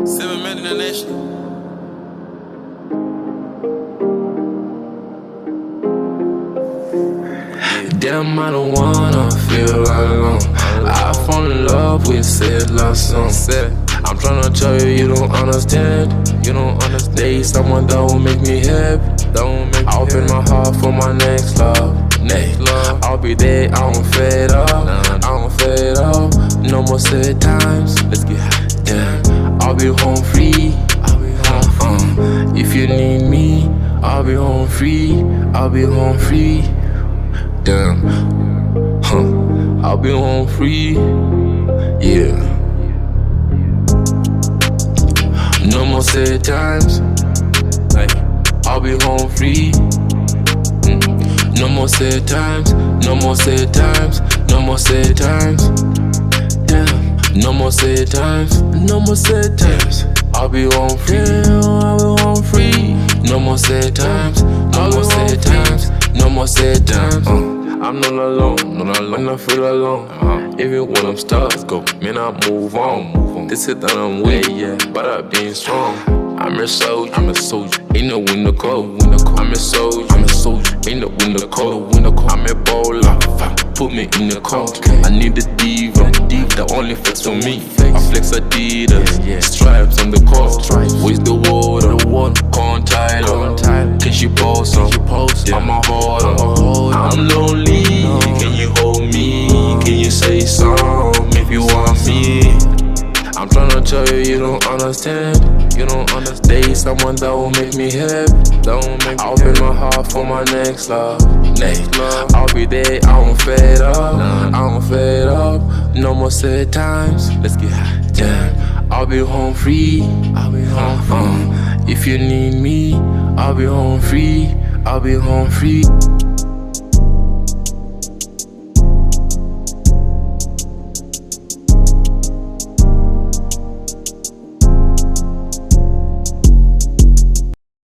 7 in the nation. Damn, I don't wanna feel alone. I fall in love with said love song. I'm tryna tell you, you don't understand. You don't understand. There is someone that will make me happy. I'll open my heart for my next love. I'll be there, I don't fade up. I don't fade up. No more sad times. Let's get high. Damn, I'll be home free. If you need me, I'll be home free. I'll be home free. Damn, I'll be home free. Yeah. No more sad times. I'll be home free. No more sad times. No more sad times. No more sad times. Damn. No more sad times. No more sad times. I'll be home free. I'll be home free. No more sad times. No more sad times. No more sad times. I'm not alone, not alone. When I feel alone, even when I'm stuck, go, man, I move on. This is that I'm weak, yeah, but I been strong. I'm a soldier, ain't no winter cold. I'm a soldier, ain't no winter cold. I'm a bowler, put me in the cold. I need the diva, the only flex on me. I flex Adidas, stripes on the coast. With the water, Con Tyler, can she post on? I'm a holder, I'm lonely. Can you hold me? Can you say something if you want me? I'm tryna tell you, you don't understand. You don't understand. There is someone that will make me happy. I'll open my heart for my next love. I'll be there, I don't fade up. I don't fade up. No more sad times. Let's get high. Damn, I'll be home free. I'll be home free. If you need me, I'll be home free. I'll be home free.